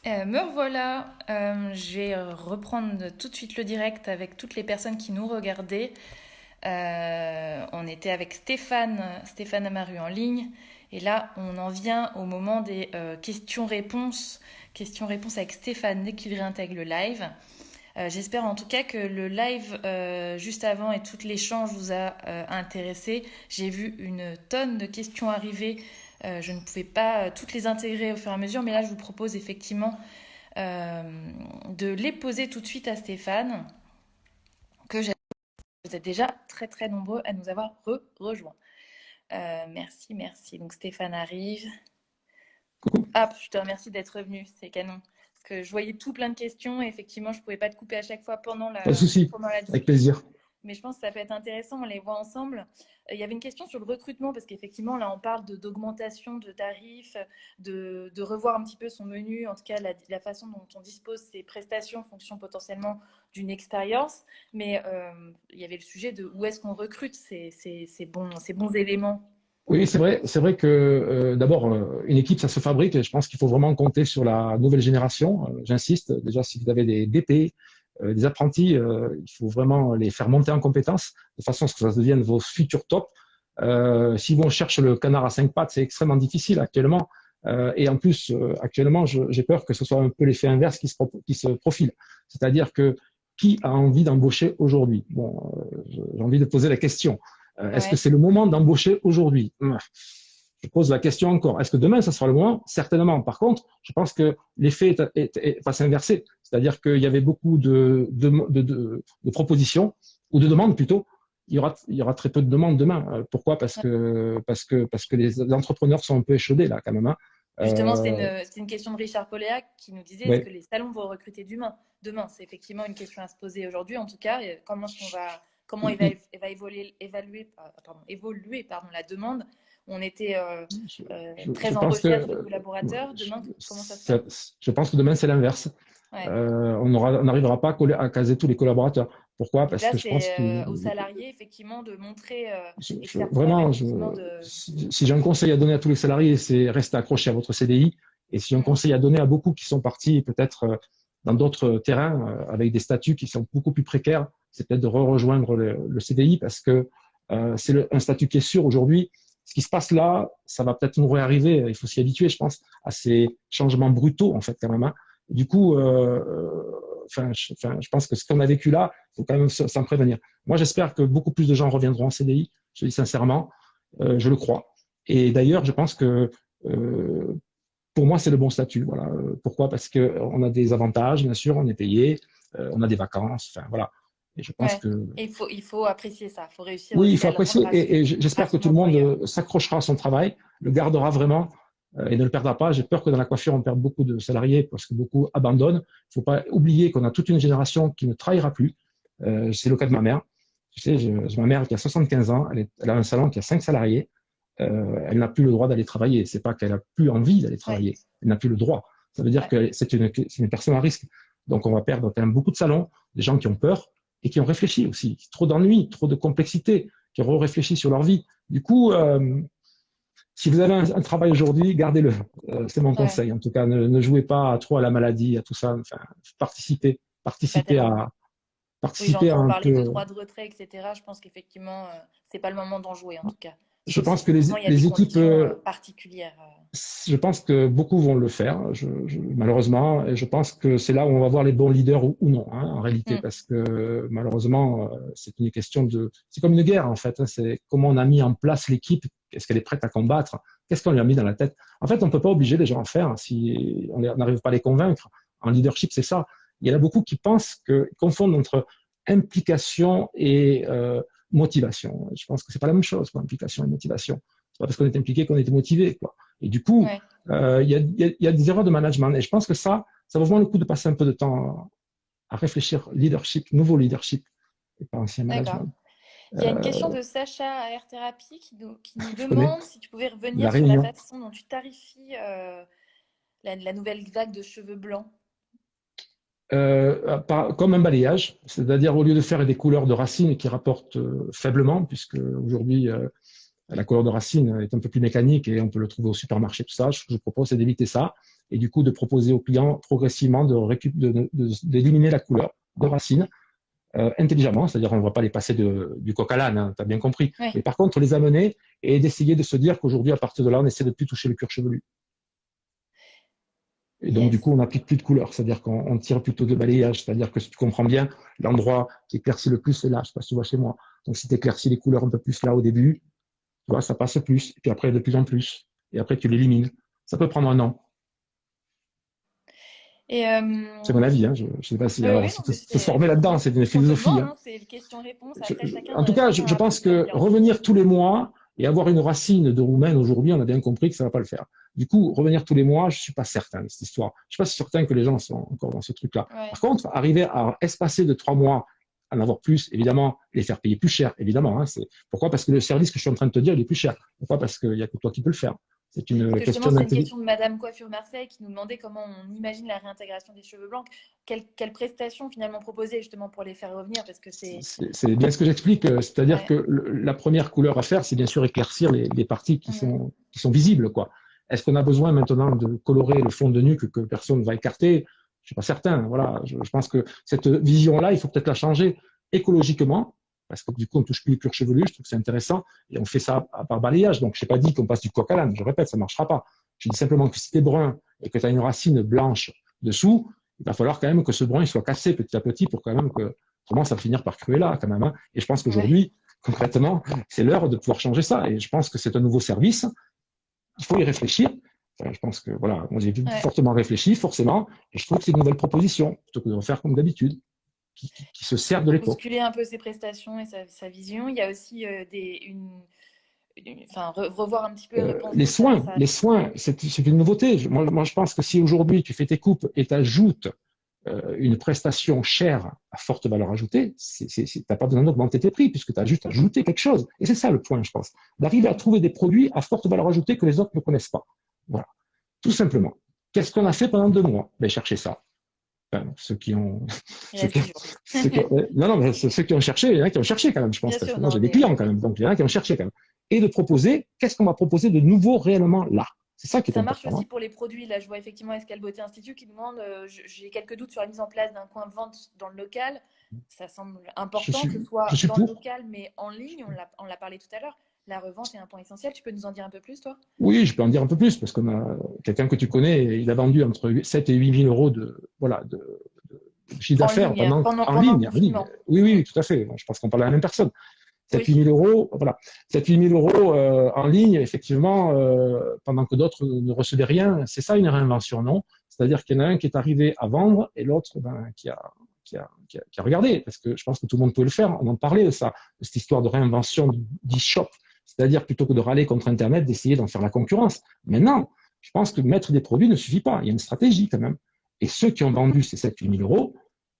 Me revoilà. Je vais reprendre tout de suite le direct avec toutes les personnes qui nous regardaient. On était avec Stéphane Amaru en ligne. Et là, on en vient au moment des questions-réponses. Questions-réponses avec Stéphane dès qu'il réintègre le live. J'espère en tout cas que le live juste avant et tout l'échange vous a intéressé. J'ai vu une tonne de questions arriver. Je ne pouvais pas toutes les intégrer au fur et à mesure, mais là je vous propose effectivement euh, de les poser tout de suite à Stéphane, que j'ai. Vous êtes déjà très très nombreux à nous avoir rejoints. Merci, merci. Donc Stéphane arrive. Ah, je te remercie d'être revenu, c'est canon. Parce que je voyais tout plein de questions et effectivement, je ne pouvais pas te couper à chaque fois Pas de souci, pendant la avec discussion. plaisir. Mais je pense que ça peut être intéressant, on les voit ensemble. Il y avait une question sur le recrutement, parce qu'effectivement, là, on parle d'augmentation de tarifs, de revoir un petit peu son menu, en tout cas la façon dont on dispose ses prestations en fonction potentiellement d'une expérience. Mais il y avait le sujet de où est-ce qu'on recrute ces bons éléments. Oui, c'est vrai que d'abord, une équipe, ça se fabrique et je pense qu'il faut vraiment compter sur la nouvelle génération. J'insiste, déjà, si vous avez des DP, des apprentis, il faut vraiment les faire monter en compétences de façon à ce que ça devienne vos futurs tops. Si on cherche le canard à cinq pattes, c'est extrêmement difficile actuellement. Et en plus, actuellement, j'ai peur que ce soit un peu l'effet inverse qui se profile. C'est-à-dire que qui a envie d'embaucher aujourd'hui? Bon, j'ai envie de poser la question. Est-ce que Ouais. c'est le moment d'embaucher aujourd'hui? Je pose la question encore. Est-ce que demain, ça sera le moment? Certainement. Par contre, je pense que l'effet va s'inverser. C'est-à-dire qu'il y avait beaucoup de propositions, ou de demandes plutôt. Il y aura très peu de demandes demain. Pourquoi? Parce que les entrepreneurs sont un peu échaudés là, quand même. Hein. Justement, Euh, c'était une question de Richard Poléac qui nous disait est-ce que ouais. les salons vont recruter demain? C'est effectivement une question à se poser aujourd'hui. En tout cas, comment il va évoluer la demande? On était Je très en pense recherche de que collaborateurs. Demain, comment ça se ça- passe? je pense que demain c'est l'inverse. Ouais. On n'arrivera pas à caser tous les collaborateurs. Pourquoi? Donc Parce là, que je pense c'est que aux salariés effectivement de montrer et de faire preuve vraiment, effectivement de. si j'ai un conseil à donner à tous les salariés, c'est rester accroché à votre CDI. Et si j'ai un Hmm. conseil à donner à beaucoup qui sont partis peut-être dans d'autres terrains avec des statuts qui sont beaucoup plus précaires, c'est peut-être de rejoindre le CDI parce que c'est un statut qui est sûr aujourd'hui. Ce qui se passe là, ça va peut-être nous réarriver. Il faut s'y habituer, je pense, à ces changements brutaux en fait quand même. Hein. Du coup, je pense que ce qu'on a vécu là, il faut quand même s'en prévenir. Moi, j'espère que beaucoup plus de gens reviendront en CDI. Je le dis sincèrement, je le crois. Et d'ailleurs, je pense que pour moi, c'est le bon statut. Voilà. Pourquoi? Parce que on a des avantages, bien sûr, on est payé, on a des vacances. Enfin, voilà. Et je pense Ouais. que Et il faut apprécier ça. Il faut réussir oui, il aussi faut à le rendre apprécier. Et à j'espère que son tout le monde employeur. s'accrochera à son travail, le gardera vraiment et ne le perdra pas. J'ai peur que dans la coiffure, on perde beaucoup de salariés parce que beaucoup abandonnent. Il ne faut pas oublier qu'on a toute une génération qui ne trahira plus. C'est le cas de ma mère. Tu sais, j'ai ma mère qui a 75 ans, elle a un salon qui a 5 salariés. Elle n'a plus le droit d'aller travailler. C'est pas qu'elle a plus envie d'aller Ouais. travailler. Elle n'a plus le droit. Ça veut dire Ouais. que c'est une personne à risque. Donc, on va perdre quand même beaucoup de salons, des gens qui ont peur et qui ont réfléchi aussi. Trop d'ennuis, trop de complexité, qui ont réfléchi sur leur vie. Du coup, si vous avez un travail aujourd'hui, gardez-le. C'est mon Ouais. conseil. En tout cas, ne jouez pas trop à la maladie, à tout ça. Enfin, participez, C'est pas tellement. Oui, participer à on un parlait de peu. droit de retrait, etc. Je pense qu'effectivement, c'est pas le moment d'en jouer, en tout cas. Je Sauf si pense que effectivement il y a des les équipes conditions particulières. je pense que beaucoup vont le faire, malheureusement, et je pense que c'est là où on va voir les bons leaders ou non, hein, en réalité, Hmm. parce que malheureusement, c'est une question de, c'est comme une guerre en fait. Hein, c'est comment on a mis en place l'équipe, est-ce qu'elle est prête à combattre, qu'est-ce qu'on lui a mis dans la tête. En fait, on peut pas obliger les gens à faire si on n'arrive pas à les convaincre. En leadership, c'est ça. Il y en a beaucoup qui pensent que confondent entre implication et motivation. Je pense que c'est pas la même chose, quoi, implication et motivation. C'est pas parce qu'on est impliqué qu'on est motivé, quoi. Et du coup, Ouais. il y a des erreurs de management. Et je pense que ça vaut vraiment le coup de passer un peu de temps à réfléchir leadership, nouveau leadership, et pas ancien D'accord. management. Il y a une question Euh, de Sacha à Air Thérapie qui nous je connais demande si tu pouvais la revenir sur la réunion. façon dont tu tarifies la nouvelle vague de cheveux blancs. Comme un balayage, c'est-à-dire au lieu de faire des couleurs de racines qui rapportent faiblement, puisque aujourd'hui la couleur de racine est un peu plus mécanique et on peut le trouver au supermarché, tout ça, ce que je propose c'est d'éviter ça et du coup de proposer aux clients progressivement d'éliminer la couleur de racine intelligemment, c'est-à-dire on ne va pas les passer du coq à l'âne, hein, tu as bien compris, Oui. mais par contre les amener et d'essayer de se dire qu'aujourd'hui à partir de là on essaie de plus toucher le cuir chevelu. Et donc, du Yes. coup, on n'applique plus de couleur, c'est-à-dire qu'on tire plutôt de balayage, c'est-à-dire que si tu comprends bien, l'endroit qui éclaircit le plus, c'est là, je sais pas si tu vois chez moi. Donc, si tu éclaircis les couleurs un peu plus là au début, tu vois, ça passe plus, et puis après, de plus en plus, et après, tu l'élimines. Ça peut prendre un an. Et C'est mon avis, hein. Je sais pas si, oui, alors, oui, non, mais se former là-dedans, c'est une on te philosophie, demande, hein. hein, c'est une question-réponse. Je, Après, chacun, en tout cas, chacun je pense apprécie comme que il a envie. revenir tous les mois et avoir une racine de roumaine aujourd'hui, on a bien compris que ça ne va pas le faire. Du coup, revenir tous les mois, je ne suis pas certain de cette histoire. Je ne suis pas certain que les gens sont encore dans ce truc-là. Ouais. Par contre, arriver à espacer de 3 mois, en avoir plus, évidemment, les faire payer plus cher, évidemment. Hein, pourquoi? Parce que le service que je suis en train de te dire, il est plus cher. Pourquoi? Parce qu'il n'y a que toi qui peux le faire. C'est Parce une que justement, question c'est une d'intelligence. question de Madame Coiffure Marseille qui nous demandait comment on imagine la réintégration des cheveux blancs. Quelles prestations finalement proposer justement pour les faire revenir? Parce que c'est. C'est bien ce que j'explique. C'est-à-dire Ouais. que la première couleur à faire, c'est bien sûr éclaircir les parties qui sont visibles, quoi. Est-ce qu'on a besoin maintenant de colorer le fond de nuque que personne ne va écarter? Je suis pas certain. Voilà. Je pense que cette vision-là, il faut peut-être la changer écologiquement, parce que du coup, on touche plus le cuir chevelu. Je trouve que c'est intéressant et on fait ça par balayage. Donc, je n'ai pas dit qu'on passe du coq à l'âne. Je répète, ça marchera pas. Je dis simplement que si tu es brun et que tu as une racine blanche dessous, il va falloir quand même que ce brun il soit cassé petit à petit pour quand même que commence à finir par cruer là, quand même. Hein. Et je pense Ouais. qu'aujourd'hui, concrètement, c'est l'heure de pouvoir changer ça. Et je pense que c'est un nouveau service. Il faut y réfléchir. Enfin, je pense que voilà, moi j'ai fortement réfléchi, forcément, et je trouve que c'est une nouvelle proposition, plutôt que de refaire comme d'habitude, qui se sert de l'époque. Bousculer un peu ses prestations et sa vision. Il y a aussi enfin, revoir un petit peu et Les repenser soins, c'est une nouveauté. Moi, je pense que si aujourd'hui tu fais tes coupes et tu ajoutes une prestation chère à forte valeur ajoutée, tu n'as pas besoin d'augmenter tes prix puisque tu as juste ajouté quelque chose. Et c'est ça le point, je pense. D'arriver à trouver des produits à forte valeur ajoutée que les autres ne connaissent pas. Voilà. Tout simplement. Qu'est-ce qu'on a fait pendant 2 mois? Ben, chercher ça. Enfin, ceux qui ont, non, mais ceux qui ont cherché, il y en a qui ont cherché quand même, je pense, Bien parce sûr, que moi non, j'ai des mais clients quand même, donc il y en a qui ont cherché quand même. Et de proposer, qu'est-ce qu'on va proposer de nouveau réellement là? C'est ça qui est ça marche important. aussi Hein. pour les produits. Là, je vois effectivement Escale Beauté Institute qui demande j'ai quelques doutes sur la mise en place d'un coin vente dans le local. Ça semble important que ce Je soit suis dans le pour. local, mais en ligne. On l'a parlé tout à l'heure. La revente est un point essentiel. Tu peux nous en dire un peu plus, toi? Oui, je peux en dire un peu plus, parce qu'on a quelqu'un que tu connais, il a vendu entre 7 et 8 000 euros de chiffre En d'affaires ligne, en pendant le ligne, en ligne. confinement. Oui, oui, tout à fait. Je pense qu'on parle à la même personne. 7 8 Oui. 000 euros, voilà. 7 8 000 euros en ligne, effectivement, pendant que d'autres ne recevaient rien. C'est ça une réinvention, non? C'est-à-dire qu'il y en a un qui est arrivé à vendre et l'autre qui a regardé, parce que je pense que tout le monde peut le faire. On en parlait de ça, de cette histoire de réinvention d'e-shop. C'est-à-dire plutôt que de râler contre Internet, d'essayer d'en faire la concurrence. Maintenant, je pense que mettre des produits ne suffit pas. Il y a une stratégie quand même. Et ceux qui ont vendu ces 7 8 000 euros,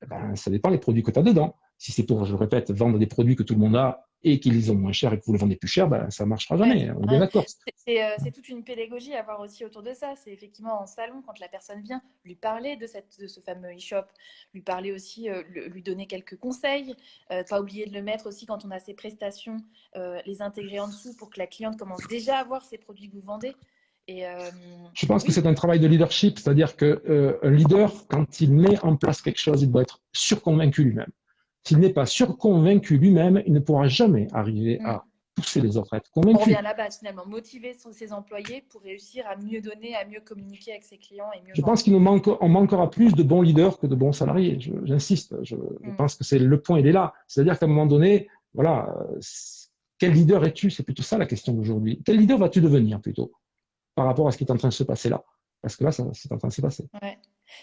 ben, ça dépend des produits que tu as dedans. Si c'est pour, je le répète, vendre des produits que tout le monde a et qu'ils les ont moins chers et que vous les vendez plus cher, ben, ça ne marchera jamais. On est bien d'accord. C'est toute une pédagogie à avoir aussi autour de ça. C'est effectivement en salon, quand la personne vient, lui parler de ce fameux e-shop, lui parler aussi, lui donner quelques conseils. Pas oublier de le mettre aussi quand on a ses prestations, les intégrer en dessous pour que la cliente commence déjà à voir ces produits que vous vendez. Et je pense que oui, c'est un travail de leadership, c'est-à-dire qu'un leader, quand il met en place quelque chose, il doit être surconvaincu lui-même. S'il n'est pas surconvaincu lui-même, il ne pourra jamais arriver à pousser les autres à être on revient convaincus. à la base finalement, motiver ses employés pour réussir à mieux donner, à mieux communiquer avec ses clients et mieux Je pense vendre. on manquera plus de bons leaders que de bons salariés. J'insiste. Je pense que c'est le point, il est là. C'est-à-dire qu'à un moment donné, voilà, quel leader es-tu? C'est plutôt ça la question d'aujourd'hui. Quel leader vas-tu devenir plutôt par rapport à ce qui est en train de se passer là? Parce que là, c'est en train de se passer. Ouais.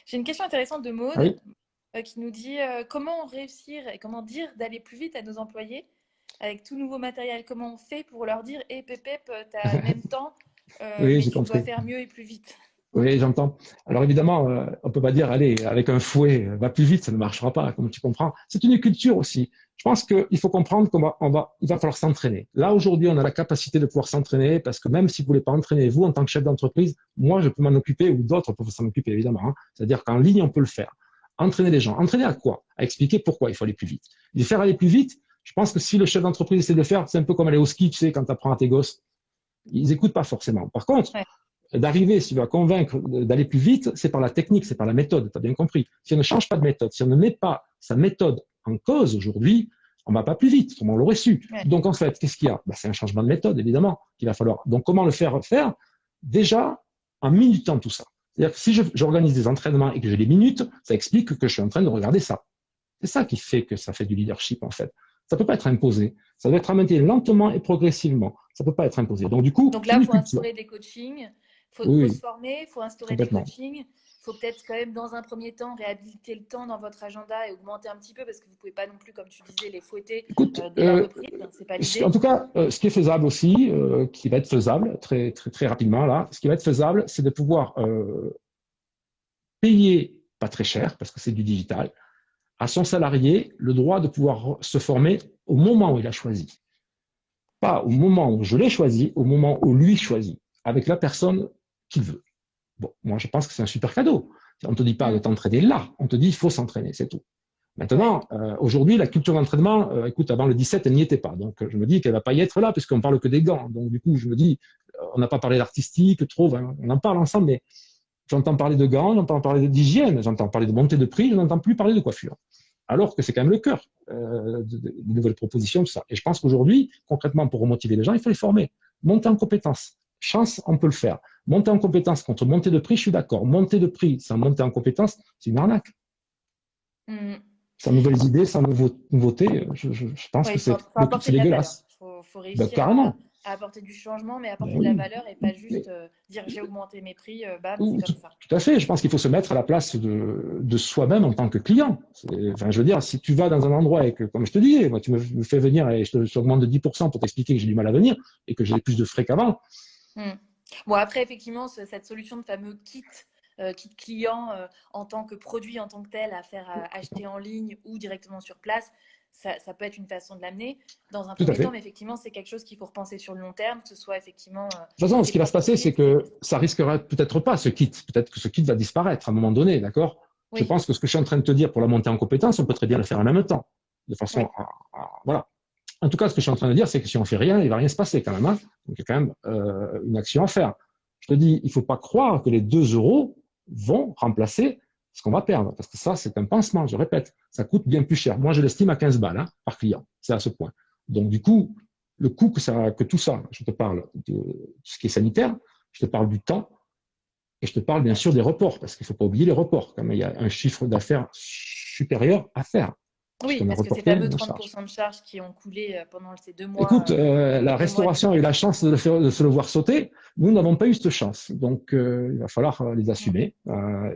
J'ai une question intéressante de Ah Maude oui. qui nous dit comment réussir et comment dire d'aller plus vite à nos employés avec tout nouveau matériel. Comment on fait pour leur dire hé, Pépé, tu as le même temps, Oui, mais j'ai tu dois compris. faire mieux et plus vite. Oui, j'entends. Alors évidemment, on peut pas dire, allez, avec un fouet, va plus vite, ça ne marchera pas, comme tu comprends. C'est une culture aussi. Je pense qu'il faut comprendre il va falloir s'entraîner. Là, aujourd'hui, on a la capacité de pouvoir s'entraîner parce que même si vous voulez pas entraîner vous en tant que chef d'entreprise, moi, je peux m'en occuper ou d'autres peuvent s'en occuper, évidemment. Hein. C'est-à-dire qu'en ligne, on peut le faire. Entraîner les gens. Entraîner à quoi? À expliquer pourquoi il faut aller plus vite. Les faire aller plus vite, je pense que si le chef d'entreprise essaie de le faire, c'est un peu comme aller au ski, tu sais, quand tu apprends à tes gosses. Ils écoutent pas forcément. Par contre, Ouais. d'arriver, si tu veux, à convaincre d'aller plus vite, c'est par la technique, c'est par la méthode, tu as bien compris. Si on ne change pas de méthode, si on ne met pas sa méthode en cause aujourd'hui, on ne va pas plus vite, on l'aurait su. Ouais. Donc en fait, qu'est-ce qu'il y a? C'est un changement de méthode, évidemment, qu'il va falloir. Donc comment le faire? Déjà, en minutant tout ça. C'est-à-dire que si j'organise des entraînements et que j'ai les minutes, ça explique que je suis en train de regarder ça. C'est ça qui fait que ça fait du leadership, en fait. Ça ne peut pas être imposé. Ça doit être amené lentement et progressivement. Ça ne peut pas être imposé. Donc, du coup, Donc là, il faut instaurer des coachings, faut se oui, former, il faut instaurer des complètement. coachings. Il faut peut-être quand même, dans un premier temps, réhabiliter le temps dans votre agenda et augmenter un petit peu parce que vous ne pouvez pas non plus, comme tu disais, les fouetter Écoute, dès la reprise. C'est pas en l'idée. tout cas, ce qui est faisable aussi, qui va être faisable très, très, très rapidement, là, ce qui va être faisable, c'est de pouvoir payer, pas très cher, parce que c'est du digital, à son salarié le droit de pouvoir se former au moment où il a choisi. Pas au moment où je l'ai choisi, au moment où lui choisit, avec la personne qu'il veut. Bon, moi, je pense que c'est un super cadeau. On ne te dit pas de t'entraîner là, on te dit il faut s'entraîner, c'est tout. Maintenant, aujourd'hui, la culture d'entraînement, écoute, avant le 17, elle n'y était pas. Donc, je me dis qu'elle va pas y être là, puisqu'on parle que des gants. Donc, du coup, je me dis, on n'a pas parlé d'artistique trop, hein, on en parle ensemble, mais j'entends parler de gants, j'entends parler d'hygiène, j'entends parler de montée de prix, je n'entends plus parler de coiffure. Alors que c'est quand même le cœur des nouvelles propositions, tout ça. Et je pense qu'aujourd'hui, concrètement, pour remotiver les gens, il faut les former. Monter en compétences. Chance, on peut le faire. Monter en compétences contre montée de prix, je suis d'accord. Monter de prix sans monter en compétences, c'est une arnaque. Mmh. Sans nouvelles idées, sans nouveautés, je pense Ouais, que il faut c'est apporter de la valeur. dégueulasse. Faut Ben, réussir à carrément. apporter du changement, mais apporter Ben de la oui. valeur et pas juste Mais, dire j'ai augmenté mes prix, bam, c'est tout, comme ça. tout à fait. Je pense qu'il faut se mettre à la place de soi-même en tant que client. Enfin, je veux dire, si tu vas dans un endroit et que, comme je te disais, moi, tu me fais venir et je t'augmente de 10% pour t'expliquer que j'ai du mal à venir et que j'ai plus de frais qu'avant. Mmh. Bon, après, effectivement, cette solution de fameux kit client en tant que produit en tant que tel à faire acheter en ligne ou directement sur place, ça peut être une façon de l'amener dans un Tout à premier temps, fait. mais effectivement, c'est quelque chose qu'il faut repenser sur le long terme, que ce soit effectivement De toute façon, ce ses qui va se propres passer, c'est kits. que ça risquera peut-être pas ce kit. Peut-être que ce kit va disparaître à un moment donné, d'accord? Je Oui, pense que ce que je suis en train de te dire pour la montée en compétence, on peut très bien le faire en même temps, de façon oui, voilà. En tout cas, ce que je suis en train de dire, c'est que si on fait rien, il va rien se passer quand même, hein. Donc, il y a quand même une action à faire. Je te dis, il faut pas croire que les 2 euros vont remplacer ce qu'on va perdre, parce que ça, c'est un pansement, je répète. Ça coûte bien plus cher. Moi, je l'estime à 15 balles, hein, par client. C'est à ce point. Donc, du coup, le coût que tout ça, je te parle de ce qui est sanitaire, je te parle du temps, et je te parle bien sûr des reports, parce qu'il ne faut pas oublier les reports. Comme il y a un chiffre d'affaires supérieur à faire, oui, puisqu'on a parce que ces reporté fameux nos charges. 30% de charges qui ont coulé pendant ces Écoute, la deux mois de restauration a eu la chance de se le voir sauter. Nous n'avons pas eu cette chance. Donc, il va falloir les assumer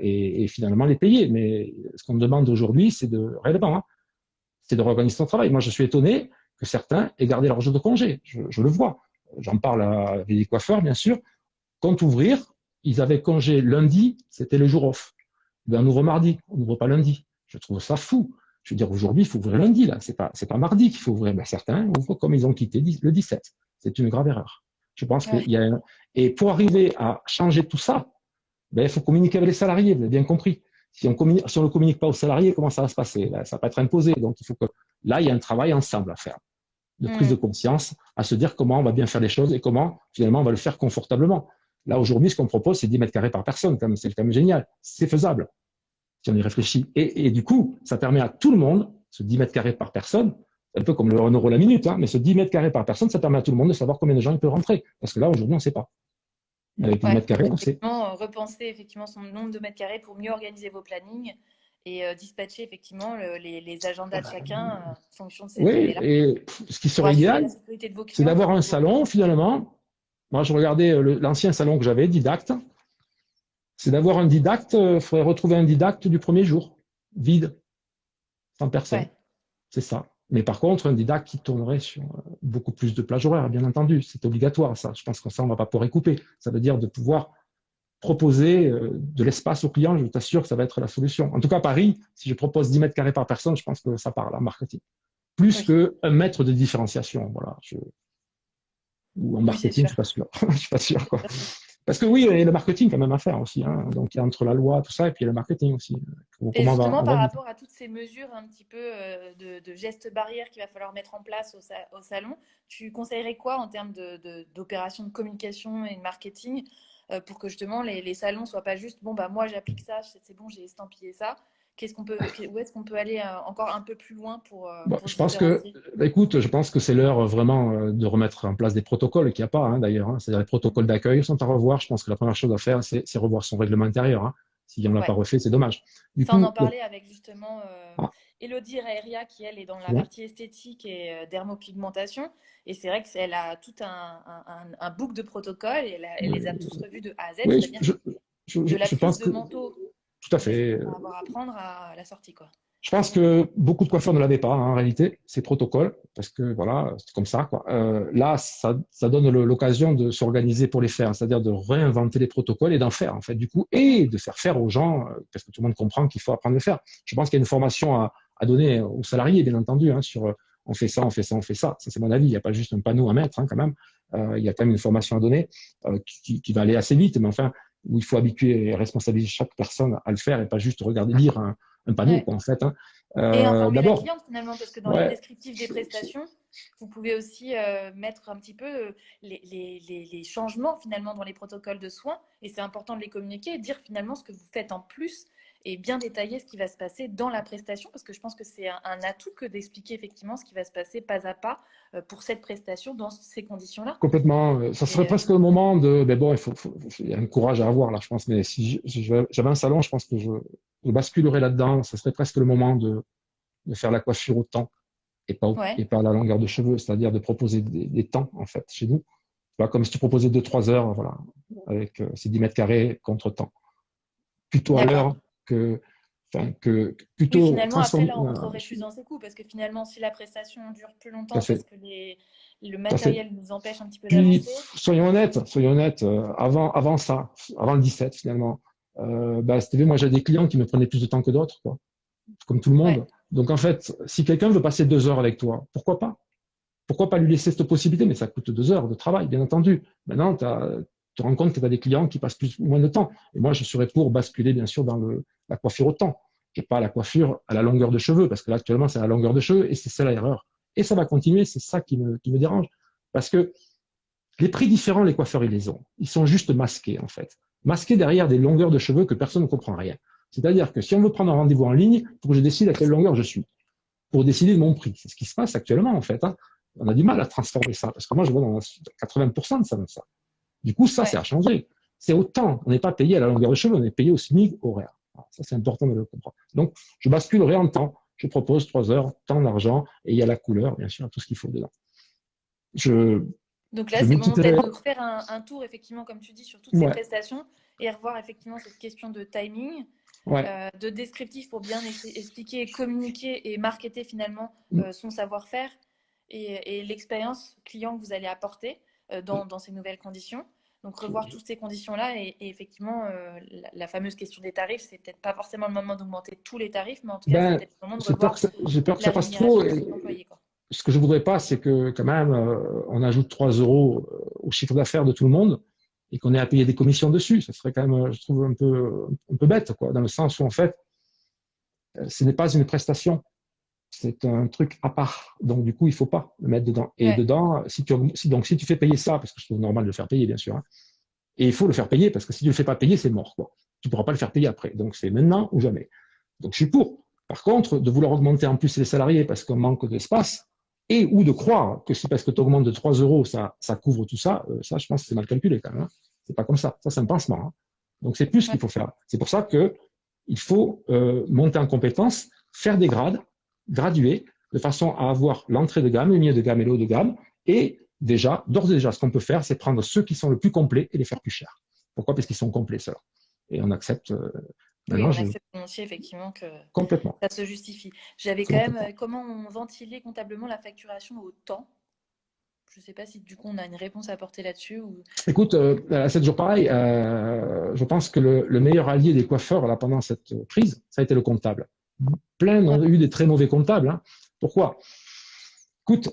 et finalement les payer. Mais ce qu'on me demande aujourd'hui, c'est réellement, hein, c'est de réorganiser son travail. Moi, je suis étonné que certains aient gardé leur jour de congé. Je le vois. J'en parle avec les coiffeurs, bien sûr. Compte ouvrir, ils avaient congé lundi, c'était le jour off. Ben, on ouvre mardi, on n'ouvre pas lundi. Je trouve ça fou. Je veux dire, aujourd'hui, il faut ouvrir lundi, là. C'est pas mardi qu'il faut ouvrir. Ben, certains ouvrent comme ils ont quitté le 17. C'est une grave erreur. Je pense Ouais. qu'il y a et pour arriver à changer tout ça, ben, il faut communiquer avec les salariés, vous avez bien compris. Si on ne le communique pas aux salariés, comment ça va se passer? Là, ça va pas être imposé. Donc, il faut que, là, il y a un travail ensemble à faire, de prise de Mm. conscience, à se dire comment on va bien faire les choses et comment, finalement, on va le faire confortablement. Là, aujourd'hui, ce qu'on propose, c'est 10 mètres carrés par personne. C'est quand même génial. C'est faisable si on y réfléchit. Et du coup, ça permet à tout le monde, ce 10 mètres carrés par personne, un peu comme le 1 euro la minute, hein, mais ce 10 mètres carrés par personne, ça permet à tout le monde de savoir combien de gens il peut rentrer. Parce que là, aujourd'hui, on ne sait pas. Avec 10 Ouais, mètres carrés, donc on sait. effectivement, repenser effectivement son nombre de mètres carrés pour mieux organiser vos plannings et dispatcher effectivement les agendas de chacun en fonction de ces Oui, données-là et ce qui pour serait assurer la idéal, sécurité de vos c'est clients et d'avoir surtout un de vos salon, clients. finalement. Moi, je regardais l'ancien salon que j'avais, Didacte. C'est d'avoir un didacte, il faudrait retrouver un didacte du premier jour, vide, sans personne. Ouais, C'est ça. Mais par contre, un didacte qui tournerait sur beaucoup plus de plages horaires, bien entendu. C'est obligatoire, ça. Je pense que ça, on ne va pas pouvoir y couper. Ça veut dire de pouvoir proposer de l'espace aux clients. Je t'assure que ça va être la solution. En tout cas, à Paris, si je propose 10 mètres carrés par personne, je pense que ça parle en marketing. Plus oui, qu'un mètre de différenciation. Voilà. Ou en oui, c'est marketing, je sûr. suis pas sûr. Je suis pas sûr, quoi. Parce que oui, il y a le marketing quand même à faire aussi, hein. Donc, il y a entre la loi, tout ça, et puis il y a le marketing aussi. Et Comment justement, on va par vivre. rapport à toutes ces mesures un petit peu de gestes barrières qu'il va falloir mettre en place au salon, tu conseillerais quoi en termes d'opérations de communication et de marketing pour que justement les salons soient pas juste, bon, bah moi j'applique ça, c'est bon, j'ai estampillé ça. Où est-ce qu'on peut aller encore un peu plus loin Bon, pour je se pense que, différencier? bah, écoute, je pense que c'est l'heure vraiment de remettre en place des protocoles qu'il n'y a pas, hein, d'ailleurs. Hein. C'est-à-dire les protocoles d'accueil sont à revoir. Je pense que la première chose à faire, c'est revoir son règlement intérieur. Hein. Si on ne l'a pas Ouais. refait, c'est dommage. Du Ça, on en coup, bon, parlait avec justement ah, Elodie Raeria, qui elle est dans la ouais, partie esthétique et dermopigmentation. Et c'est vrai qu'elle a tout un book de protocoles et elle les a ouais, tous revus de A à Z, oui, c'est-à-dire de la je prise pense de que manteau tout à qu'on va fait. avoir à prendre à la sortie, quoi. Je pense que beaucoup de coiffeurs ne l'avaient pas, hein, en réalité, ces protocoles, parce que voilà, c'est comme ça, quoi. Là, ça donne l'occasion de s'organiser pour les faire, c'est-à-dire de réinventer les protocoles et d'en faire, en fait, du coup, Mhm. et de faire faire aux gens, parce que tout le monde comprend qu'il faut apprendre à le faire. Je pense qu'il y a une formation à donner aux salariés, bien entendu, hein, sur on fait ça, on fait ça, on fait ça. Ça, c'est mon avis. Il n'y a pas juste un panneau à mettre, hein, quand même. Il y a quand même une formation à donner qui va aller assez vite, mais enfin, où il faut habituer et responsabiliser chaque personne à le faire et pas juste regarder lire un panneau, Ouais. quoi, en fait. Hein. Et informer la D'abord, cliente finalement, parce que dans les ouais, descriptifs des prestations, vous pouvez aussi mettre un petit peu les changements finalement dans les protocoles de soins, et c'est important de les communiquer et dire finalement ce que vous faites en plus et bien détailler ce qui va se passer dans la prestation, parce que je pense que c'est un atout que d'expliquer effectivement ce qui va se passer pas à pas pour cette prestation dans ces conditions-là. complètement. Ça serait Et, presque le moment de. Mais bon, il y a un courage à avoir là, je pense. Mais si j'avais un salon, je pense que je basculerais là-dedans. Ça serait presque le moment de faire la coiffure au temps et ouais, pas à la longueur de cheveux, c'est-à-dire de proposer des temps, en fait, chez nous. Voilà, comme si tu proposais 2 3 heures, voilà, avec ces 10 mètres carrés contre temps. Plutôt à d'accord. l'heure que, enfin, Oui, plutôt finalement, après, transformer. là, on rentrerait plus dans ces coûts, parce que finalement, si la prestation dure plus Tout à longtemps parce fait. que le Tout à fait. matériel nous empêche un petit peu Puis, d'avancer. soyons honnêtes, avant ça, avant le 17 finalement, bah, c'était moi j'ai des clients qui me prenaient plus de temps que d'autres, quoi, comme tout le Ouais, monde. Donc en fait, si quelqu'un veut passer 2 heures avec toi, pourquoi pas? Pourquoi pas lui laisser cette possibilité? Mais ça coûte 2 heures de travail, bien entendu. Maintenant, tu te rends compte que tu as des clients qui passent plus ou moins de temps. Et moi, je serais pour basculer, bien sûr, dans la coiffure au temps et pas la coiffure à la longueur de cheveux, parce que là, actuellement, c'est à la longueur de cheveux et c'est ça l'erreur. Et ça va continuer, c'est ça qui me dérange. Parce que les prix différents, les coiffeurs, ils les ont. Ils sont juste masqués, en fait. Masqués derrière des longueurs de cheveux que personne ne comprend rien. C'est-à-dire que si on veut prendre un rendez-vous en ligne, il faut que je décide à quelle longueur je suis pour décider de mon prix. C'est ce qui se passe actuellement, en fait. Hein. On a du mal à transformer ça, parce que moi, je vois dans 80% de ça. Du coup, ça, c'est ouais. à changer. C'est autant. On n'est pas payé à la longueur de cheveux, on est payé au SMIC horaire. Ça, c'est important de le comprendre. Donc, je basculerai en temps. Je propose 3 heures, temps d'argent, et il y a la couleur, bien sûr, tout ce qu'il faut dedans. Je, Donc là, je c'est le moment peut-être multiplierai. de refaire un tour, effectivement, comme tu dis, sur toutes ces Ouais, prestations et revoir effectivement cette question de timing, ouais. de descriptif pour bien expliquer, communiquer et marketer finalement son savoir-faire et l'expérience client que vous allez apporter dans ces nouvelles conditions. Donc revoir toutes ces conditions-là et effectivement la fameuse question des tarifs, c'est peut-être pas forcément le moment d'augmenter tous les tarifs, mais en tout cas c'est Ben, peut-être le moment de revoir j'ai peur que la ça passe trop. rémunération de ses Et employés, quoi. ce que je voudrais pas, c'est que quand même, on ajoute 3 euros au chiffre d'affaires de tout le monde et qu'on ait à payer des commissions dessus. Ça serait quand même, je trouve, un peu bête, quoi, dans le sens où, en fait, ce n'est pas une prestation. C'est un truc à part. Donc, du coup, il faut pas le mettre dedans. Et Ouais. dedans, si tu fais payer ça, parce que je trouve normal de le faire payer, bien sûr, hein, et il faut le faire payer parce que si tu le fais pas payer, c'est mort, quoi. Tu pourras pas le faire payer après. Donc, c'est maintenant ou jamais. Donc, je suis pour. Par contre, de vouloir augmenter en plus les salariés parce qu'on manque d'espace et ou de croire que c'est parce que tu augmentes de 3 euros, ça couvre tout ça, ça, je pense que c'est mal calculé quand même. Hein. C'est pas comme ça. Ça, c'est un pansement. Hein. Donc, c'est plus ce Ouais. qu'il faut faire. C'est pour ça que il faut monter en compétences, faire des grades, graduer, de façon à avoir l'entrée de gamme, le milieu de gamme et le haut de gamme. Et déjà, d'ores et déjà, ce qu'on peut faire, c'est prendre ceux qui sont le plus complets et les faire plus chers. Pourquoi? Parce qu'ils sont complets, ceux-là. Et on accepte. Oui, Maintenant, on accepte volontiers effectivement que complètement. ça se justifie. J'avais quand même Complètement. comment on ventilait comptablement la facturation au temps. Je ne sais pas si du coup on a une réponse à apporter là-dessus ou. Écoute, c'est toujours pareil. Je pense que le meilleur allié des coiffeurs là, pendant cette crise, ça a été le comptable. Plein Ouais, ont eu des très mauvais comptables. Hein. Pourquoi? Écoute,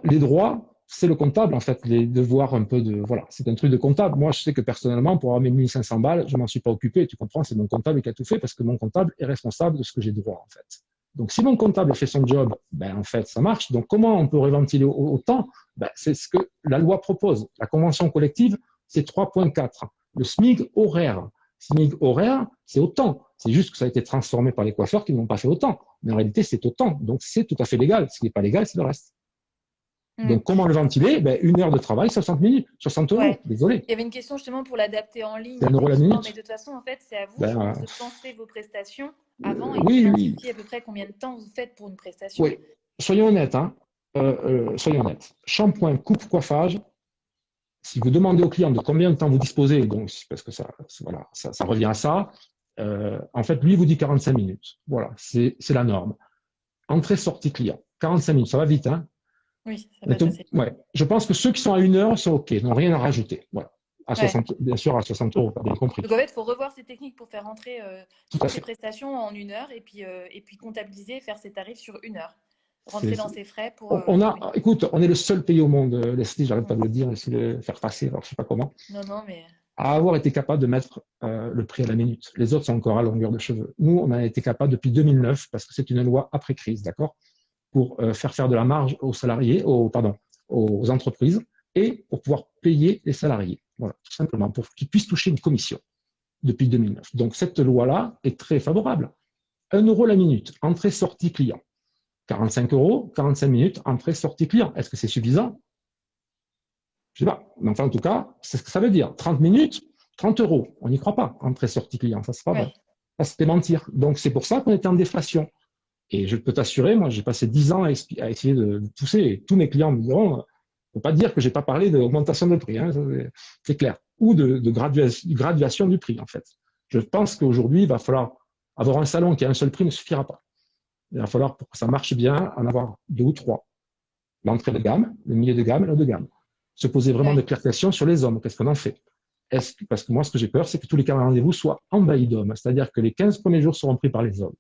les droits, c'est le comptable, en fait, les devoirs un peu de. Voilà, c'est un truc de comptable. Moi, je sais que personnellement, pour avoir mes 1500 balles, je m'en suis pas occupé. Tu comprends, c'est mon comptable qui a tout fait parce que mon comptable est responsable de ce que j'ai droit, en fait. Donc, si mon comptable fait son job, ben, en fait, ça marche. Donc, comment on peut réventiler autant ben, c'est ce que la loi propose. La convention collective, c'est 3,4. le SMIC horaire. SMIC horaire, c'est autant. C'est juste que ça a été transformé par les coiffeurs qui n'ont pas fait autant. Mais en réalité, c'est autant. Donc, c'est tout à fait légal. Ce qui n'est pas légal, c'est le reste. Donc, comment le ventiler? Ben, 1 heure de travail, 60 minutes, 60 euros. Ouais. Désolé. Il y avait une question justement pour l'adapter en ligne. C'est 1 € la minute. Mais de toute façon, en fait, c'est à vous, Ben, je pense, de penser vos prestations avant et oui, d'identifier à peu près combien de temps vous faites pour une prestation. Oui, soyons honnêtes. Hein. Soyons honnêtes. Shampoing, coupe, coiffage. Si vous demandez au client de combien de temps vous disposez, donc parce que ça revient à ça, en fait, lui vous dit 45 minutes. Voilà, c'est la norme. Entrée-sortie client, 45 minutes, ça va vite. Hein. Oui, ça passe assez. Ouais. Je pense que ceux qui sont à 1 heure sont OK, n'ont rien à rajouter. Voilà. À 60, bien sûr, à 60 euros, tu as bien compris. Donc en fait, il faut revoir ces techniques pour faire rentrer toutes ces prestations en 1 heure et puis comptabiliser, faire ses tarifs sur 1 heure. Rentrer dans ses frais pour. Écoute, on est le seul pays au monde, Leslie, j'arrête pas de le dire, essayer de le faire passer, alors je sais pas comment. Non, mais. À avoir été capable de mettre le prix à la minute. Les autres sont encore à longueur de cheveux. Nous, on a été capable depuis 2009, parce que c'est une loi après crise, d'accord, pour faire de la marge aux salariés, aux entreprises, et pour pouvoir payer les salariés. Voilà, tout simplement, pour qu'ils puissent toucher une commission depuis 2009. Donc, cette loi-là est très favorable. 1 € la minute, entrée-sortie client. 45 €, 45 minutes, entrée-sortie client. Est-ce que c'est suffisant? Je ne sais pas. Mais enfin, en tout cas, c'est ce que ça veut dire. 30 minutes, 30 €. On n'y croit pas, entrée-sortie client. Ça, c'est pas vrai. Ça, c'était mentir. Donc, c'est pour ça qu'on était en déflation. Et je peux t'assurer, moi, j'ai passé 10 ans à essayer de pousser. Et tous mes clients me diront, il ne faut pas dire que je n'ai pas parlé d'augmentation de prix. Hein, c'est clair. Ou de graduation du prix, en fait. Je pense qu'aujourd'hui, il va falloir avoir un salon qui a un seul prix ne suffira pas. Il va falloir, pour que ça marche bien, en avoir 2 ou 3. L'entrée de gamme, le milieu de gamme et le haut de gamme. Se poser vraiment des claires questions sur les hommes. Qu'est-ce qu'on en fait? Parce que moi, ce que j'ai peur, c'est que tous les carnets de rendez-vous soient envahis d'hommes. C'est-à-dire que les 15 premiers jours seront pris par les hommes.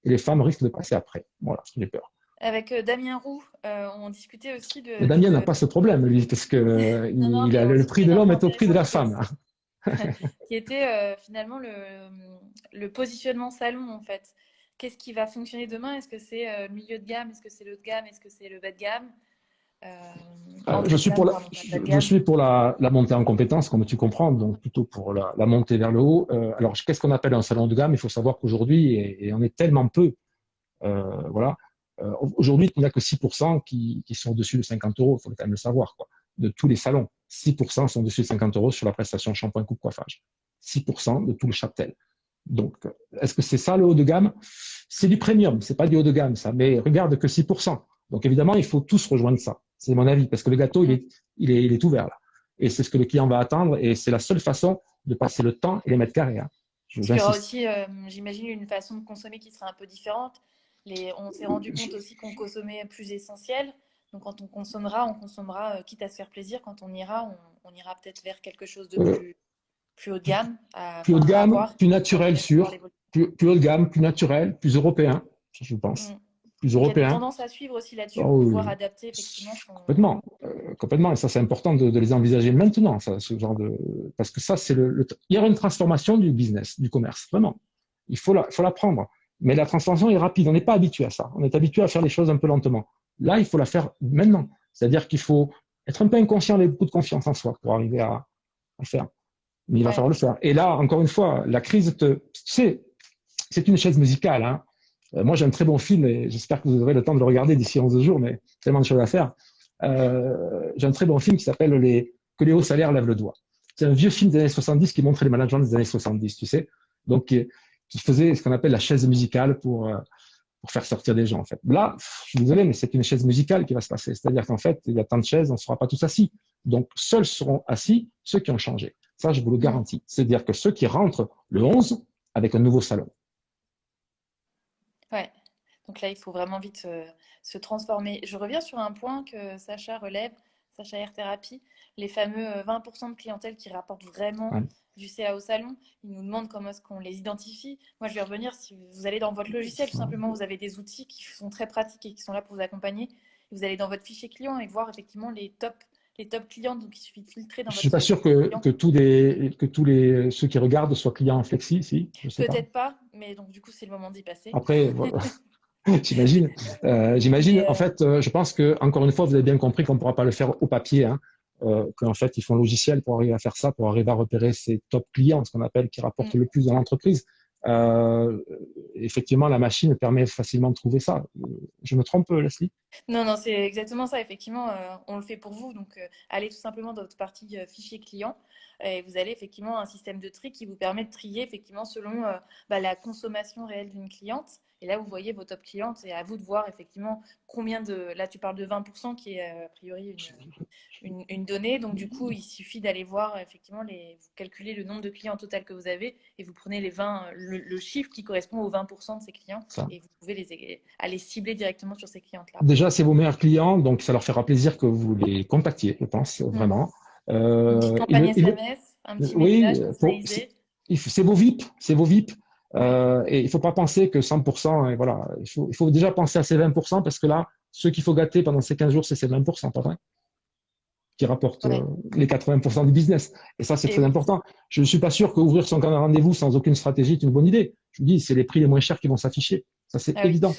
Et les femmes risquent de passer après. Voilà ce que j'ai peur. Avec Damien Roux, on discutait aussi de. Mais Damien n'a pas ce problème, lui, parce que le prix de l'homme est au prix de la femme. Qui était finalement le positionnement salon, en fait. Qu'est-ce qui va fonctionner demain? Est-ce que c'est milieu de gamme? Est-ce que c'est le haut de gamme? Est-ce que c'est le bas de gamme? Je suis pour la montée en compétences, comme tu comprends, donc plutôt pour la montée vers le haut. Alors, qu'est-ce qu'on appelle un salon de gamme? Il faut savoir qu'aujourd'hui, et on est tellement peu, voilà. Aujourd'hui, il n'y a que 6% qui sont au-dessus de 50 €, il faut quand même le savoir, quoi. De tous les salons, 6% sont au-dessus de 50 € sur la prestation shampoing coupe coiffage. 6% de tout le cheptel. Donc, est-ce que c'est ça le haut de gamme? C'est du premium, c'est pas du haut de gamme, ça, mais regarde que 6%. Donc, évidemment, il faut tous rejoindre ça. C'est mon avis, parce que le gâteau, il est ouvert, là. Et c'est ce que le client va attendre, et c'est la seule façon de passer le temps et les mètres carrés. Hein. Il y aura aussi, j'imagine, une façon de consommer qui sera un peu différente. On s'est rendu compte aussi qu'on consommait plus essentiel. Donc, quand on consommera, quitte à se faire plaisir. Quand on ira peut-être vers quelque chose de plus haut de gamme. Plus haut de gamme, plus naturel, sûr. Plus haut de gamme, plus naturel, plus européen, je pense. Plus européen. Il y a des tendances à suivre aussi là-dessus pour pouvoir adapter effectivement. Complètement. Et ça, c'est important de les envisager maintenant, ça, ce genre de. Parce que ça, c'est il y aura une transformation du business, du commerce, vraiment. Il faut la prendre. Mais la transformation est rapide. On n'est pas habitué à ça. On est habitué à faire les choses un peu lentement. Là, il faut la faire maintenant. C'est-à-dire qu'il faut être un peu inconscient et beaucoup de confiance en soi pour arriver à le faire. Mais il va falloir le faire. Et là, encore une fois, la crise, tu sais, c'est une chaise musicale. Hein. Moi, j'ai un très bon film et j'espère que vous aurez le temps de le regarder d'ici 11 jours, mais tellement de choses à faire. J'ai un très bon film qui s'appelle Que les hauts salaires lèvent le doigt. C'est un vieux film des années 70 qui montrait les managements des années 70, tu sais. Donc, qui faisait ce qu'on appelle la chaise musicale pour faire sortir des gens, en fait. Là, je suis désolé, mais c'est une chaise musicale qui va se passer. C'est-à-dire qu'en fait, il y a tant de chaises, on ne sera pas tous assis. Donc, seuls seront assis ceux qui ont changé. Ça, je vous le garantis. C'est-à-dire que ceux qui rentrent le 11 avec un nouveau salon. Ouais. Donc là, il faut vraiment vite se transformer. Je reviens sur un point que Sacha relève, Sacha Air Thérapie, les fameux 20% de clientèle qui rapportent vraiment du CA au salon. Ils nous demandent comment est-ce qu'on les identifie. Moi, je vais revenir, si vous allez dans votre logiciel, tout simplement, vous avez des outils qui sont très pratiques et qui sont là pour vous accompagner. Vous allez dans votre fichier client et voir effectivement les top clients. Donc, il suffit de filtrer dans votre. Je suis pas sûr que tous les ceux qui regardent soient clients en flexi, si. Peut-être pas, mais donc du coup, c'est le moment d'y passer. Après, voilà. J'imagine. En fait, je pense que encore une fois, vous avez bien compris qu'on ne pourra pas le faire au papier. Hein. qu'en fait, ils font logiciel pour arriver à faire ça, pour arriver à repérer ces top clients, ce qu'on appelle, qui rapportent le plus dans l'entreprise. Effectivement, la machine permet facilement de trouver ça. Je me trompe, Leslie? Non, non, c'est exactement ça. Effectivement, on le fait pour vous. Donc, allez tout simplement dans votre partie fichier client et vous allez effectivement un système de tri qui vous permet de trier effectivement selon la consommation réelle d'une cliente. Et là, vous voyez vos top clientes. C'est à vous de voir effectivement combien de. Là, tu parles de 20% qui est a priori une donnée. Donc, du coup, il suffit d'aller voir effectivement vous calculez le nombre de clients total que vous avez et vous prenez le chiffre qui correspond aux 20% de ces clients Ça. et vous pouvez aller cibler directement sur ces clientes-là. Déjà, c'est vos meilleurs clients, donc ça leur fera plaisir que vous les contactiez, je pense, vraiment. Une petite campagne SMS, un petit Oui, message personnalisé. c'est vos VIP, c'est vos VIP. Ouais. Et il ne faut pas penser que 100%, et voilà, il faut déjà penser à ces 20%, parce que là, ceux qu'il faut gâter pendant ces 15 jours, c'est ces 20%, pas vrai? Qui rapportent Ouais. les 80% du business. Et ça, c'est très Oui. important. Je ne suis pas sûr qu'ouvrir son carnet de rendez-vous sans aucune stratégie est une bonne idée. Je vous dis, c'est les prix les moins chers qui vont s'afficher. Ça, c'est Ah oui. évident.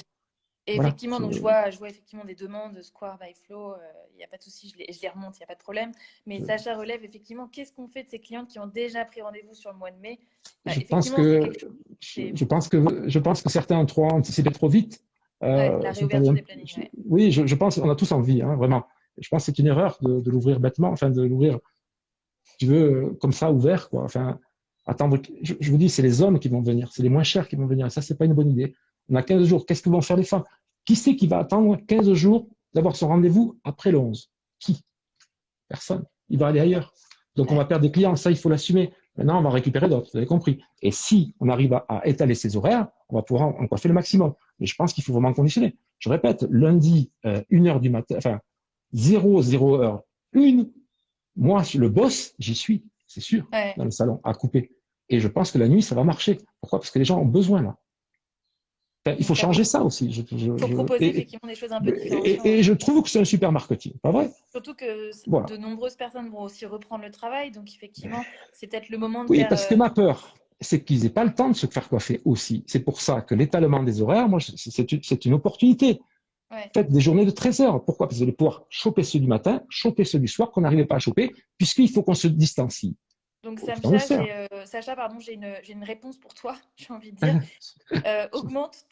Et Voilà. effectivement, donc je vois effectivement des demandes de Square by Flow, il n'y a pas de souci, je les remonte, il n'y a pas de problème. Mais Sacha relève effectivement, qu'est-ce qu'on fait de ces clientes qui ont déjà pris rendez-vous sur le mois de mai? Je pense Effectivement, c'est que, quelque chose. je pense que certains ont trop anticipé trop vite. Ouais, la réouverture des plannings. Ouais. Oui, je pense qu'on a tous envie, hein, vraiment. Je pense que c'est une erreur de l'ouvrir bêtement, enfin de l'ouvrir, tu veux, comme ça, ouvert, quoi. Enfin, attendre. Je vous dis, c'est les hommes qui vont venir, c'est les moins chers qui vont venir. Et ça, c'est pas une bonne idée. On a 15 jours. Qu'est-ce que vont faire les femmes? Qui c'est qui va attendre 15 jours d'avoir son rendez-vous après le 11? Qui? Personne. Il va aller ailleurs. Donc, on va perdre des clients. Ça, il faut l'assumer. Maintenant, on va récupérer d'autres. Vous avez compris. Et si on arrive à étaler ces horaires, on va pouvoir en coiffer le maximum. Mais je pense qu'il faut vraiment conditionner. Je répète, lundi, 1 heure du matin, enfin, 0 heure, 1, moi, le boss, j'y suis, c'est sûr, Ouais. dans le salon, à couper. Et je pense que la nuit, ça va marcher. Pourquoi? Parce que les gens ont besoin, là. Il faut Donc, changer ça aussi. il faut proposer effectivement des choses un peu différenciantes. Et je trouve que c'est un super marketing, pas vrai? Surtout que Voilà. de nombreuses personnes vont aussi reprendre le travail, donc effectivement, c'est peut-être le moment de Oui, faire. parce que ma peur, c'est qu'ils n'aient pas le temps de se faire coiffer aussi. C'est pour ça que l'étalement des horaires, moi, c'est une opportunité. Ouais. Faites des journées de 13 heures. Pourquoi? Parce que vous allez pouvoir choper ceux du matin, choper ceux du soir qu'on n'arrivait pas à choper, puisqu'il faut qu'on se distancie. Donc Autant le faire. Sacha, pardon, j'ai une réponse pour toi, j'ai envie de dire. Augmente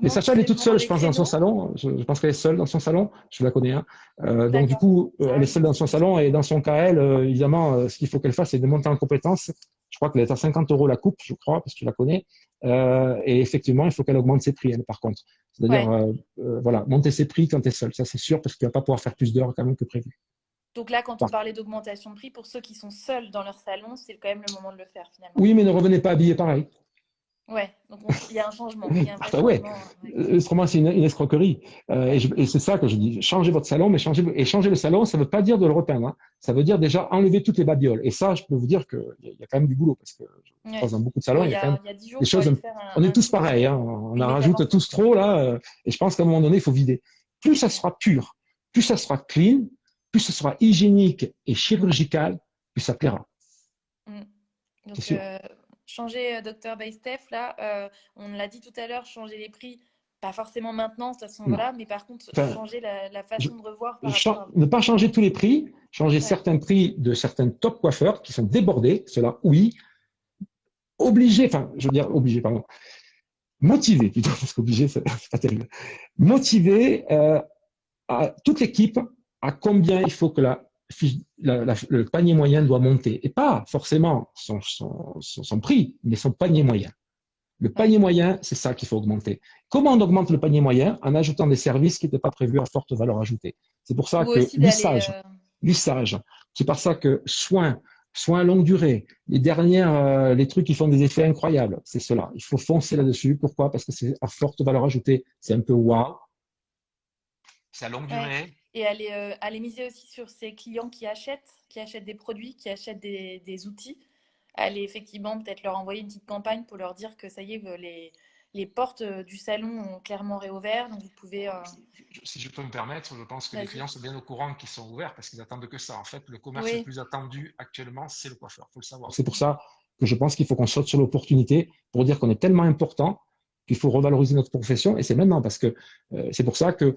Mais Sacha, elle est toute vraiment seule, je les pense, dans son créneaux. salon. Je pense qu'elle est seule dans son salon. Je la connais. Hein. Donc, du D'accord. coup, Ah elle est oui, seule dans son salon et dans son cas, elle, évidemment, ce qu'il faut qu'elle fasse, c'est de monter en compétence. Je crois qu'elle est à 50 € la coupe, je crois, parce que je la connais. Et effectivement, il faut qu'elle augmente ses prix, elle, par contre. C'est-à-dire, ouais. voilà, monter ses prix quand tu es seule. Ça, c'est sûr, parce qu'elle va pas pouvoir faire plus d'heures quand même que prévu. Donc là, quand on Par- parlait d'augmentation de prix, pour ceux qui sont seuls dans leur salon, c'est quand même le moment de le faire finalement. Oui, mais ne revenez pas habillé pareil. Ouais, donc il y a un changement, il y a un vrai Enfin, ouais, changement. Ouais. autrement, c'est une escroquerie. Et c'est ça que je dis. Changez votre salon, mais changer le salon, ça ne veut pas dire de le repeindre. Hein. Ça veut dire déjà enlever toutes les babioles. Et ça, je peux vous dire qu'il y a quand même du boulot, parce que je Ouais. passe dans beaucoup de salons, Bon, il y a quand même il y a 10 jours, des il faut choses. aller faire On est un tous tour, pareils. Hein. On en une rajoute tous métamorphose. trop, là. Et je pense qu'à un moment donné, il faut vider. Plus ça sera pur, plus ça sera clean, plus ce sera hygiénique et chirurgical, plus ça plaira. Mm. C'est Donc, sûr. changer Dr. by Steph, là, on l'a dit tout à l'heure, changer les prix, pas forcément maintenant, de toute façon, Non. voilà, mais par contre, Enfin, changer la façon de revoir par rapport à. ne pas changer tous les prix, changer Ouais. certains prix de certains top coiffeurs qui sont débordés, cela oui, obligé, enfin, je veux dire obligé, pardon, motivé plutôt, parce qu'obligé, c'est pas terrible, motivé à toute l'équipe à combien il faut que le panier moyen doit monter, et pas forcément son prix, mais son panier moyen. Le Ouais. panier moyen, c'est ça qu'il faut augmenter. Comment on augmente le panier moyen? En ajoutant des services qui n'étaient pas prévus à forte valeur ajoutée. C'est pour ça Ou que aussi d'aller. lissage, c'est pour ça que soins longue durée, les trucs qui font des effets incroyables, c'est cela. Il faut foncer là-dessus. Pourquoi? Parce que c'est à forte valeur ajoutée. C'est un peu wow. C'est à longue Ouais. durée. Et aller miser aussi sur ces clients qui achètent des produits, qui achètent des outils. Aller effectivement peut-être leur envoyer une petite campagne pour leur dire que ça y est, les portes du salon ont clairement réouvert. Donc vous pouvez. Si je peux me permettre, je pense que les Vas-y. clients sont bien au courant qu'ils sont ouverts parce qu'ils attendent que ça. En fait, le commerce le Oui. plus attendu actuellement, c'est le coiffeur. Il faut le savoir. C'est pour ça que je pense qu'il faut qu'on saute sur l'opportunité pour dire qu'on est tellement important qu'il faut revaloriser notre profession. Et c'est maintenant parce que c'est pour ça que